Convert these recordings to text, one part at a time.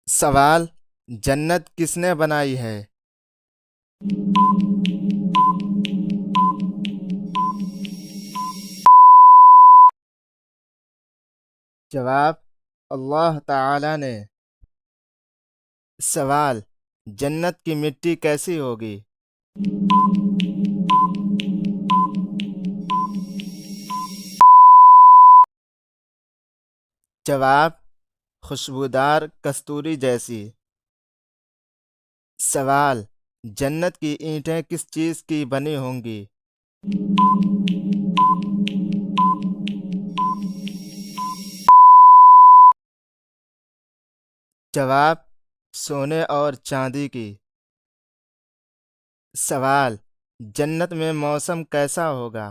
سوال: جنت کس نے بنائی ہے؟ جواب: اللہ تعالی نے۔ سوال: جنت کی مٹی کیسی ہوگی؟ جواب: خوشبودار کستوری جیسی۔ سوال: جنت کی اینٹیں کس چیز کی بنی ہوں گی؟ جواب: سونے اور چاندی کی۔ سوال: جنت میں موسم کیسا ہوگا؟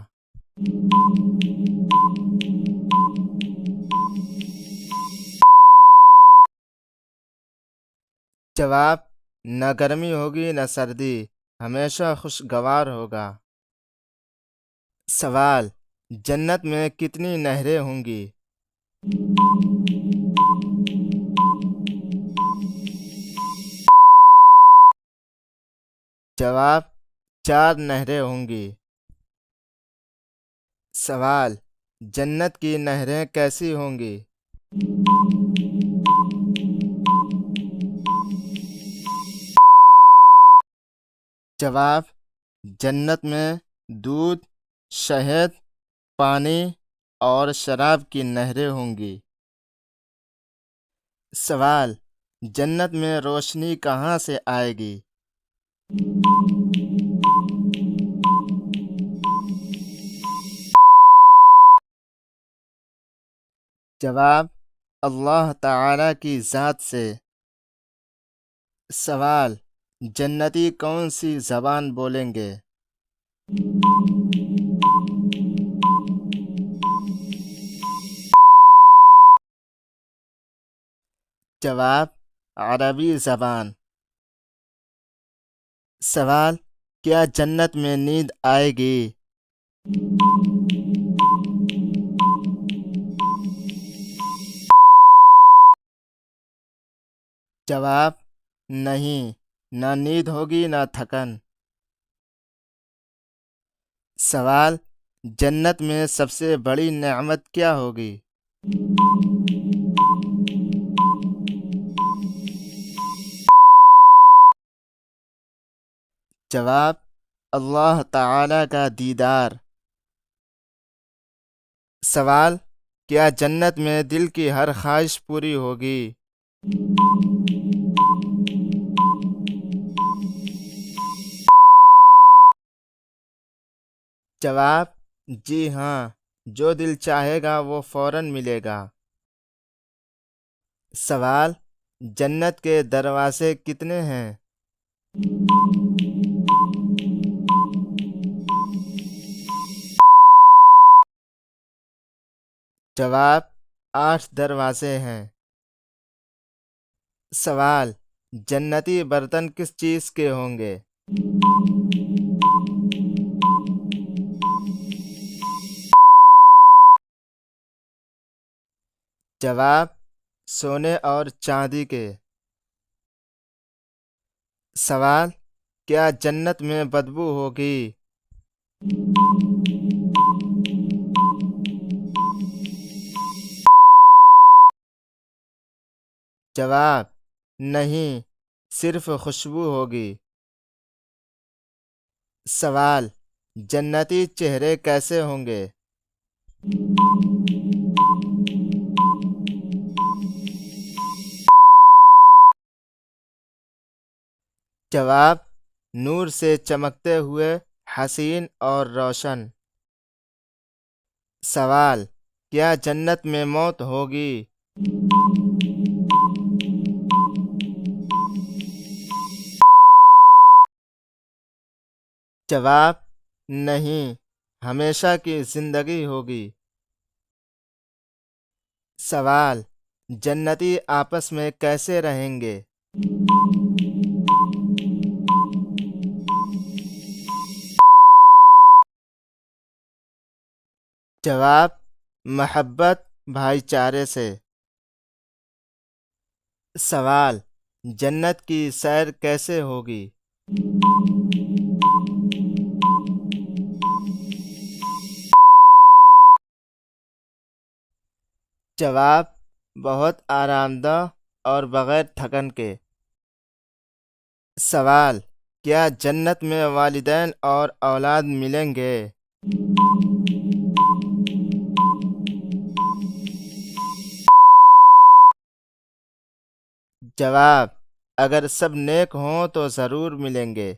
جواب: نہ گرمی ہوگی نہ سردی، ہمیشہ خوشگوار ہوگا۔ سوال: جنت میں کتنی نہریں ہوں گی؟ جواب: 4 نہریں ہوں گی۔ سوال: جنت کی نہریں کیسی ہوں گی؟ جواب: جنت میں دودھ، شہد، پانی اور شراب کی نہریں ہوں گی۔ سوال: جنت میں روشنی کہاں سے آئے گی؟ جواب: اللہ تعالی کی ذات سے۔ سوال: جنتی کون سی زبان بولیں گے؟ جواب: عربی زبان۔ سوال: کیا جنت میں نیند آئے گی؟ جواب: نہیں، نہ نیند ہوگی نہ تھکن۔ سوال: جنت میں سب سے بڑی نعمت کیا ہوگی؟ جواب: اللہ تعالی کا دیدار۔ سوال: کیا جنت میں دل کی ہر خواہش پوری ہوگی؟ جواب: جی ہاں، جو دل چاہے گا وہ فوراً ملے گا۔ سوال: جنت کے دروازے کتنے ہیں؟ جواب: 8 دروازے ہیں۔ سوال: جنتی برتن کس چیز کے ہوں گے؟ جواب: سونے اور چاندی کے۔ سوال: کیا جنت میں بدبو ہوگی؟ جواب: نہیں، صرف خوشبو ہوگی۔ سوال: جنتی چہرے کیسے ہوں گے؟ جواب: نور سے چمکتے ہوئے، حسین اور روشن۔ سوال: کیا جنت میں موت ہوگی؟ جواب: نہیں، ہمیشہ کی زندگی ہوگی۔ سوال: جنتی آپس میں کیسے رہیں گے؟ جواب: محبت، بھائی چارے سے۔ سوال: جنت کی سیر کیسے ہوگی؟ جواب: بہت آرام دہ اور بغیر تھکن کے۔ سوال: کیا جنت میں والدین اور اولاد ملیں گے؟ جواب: اگر سب نیک ہوں تو ضرور ملیں گے۔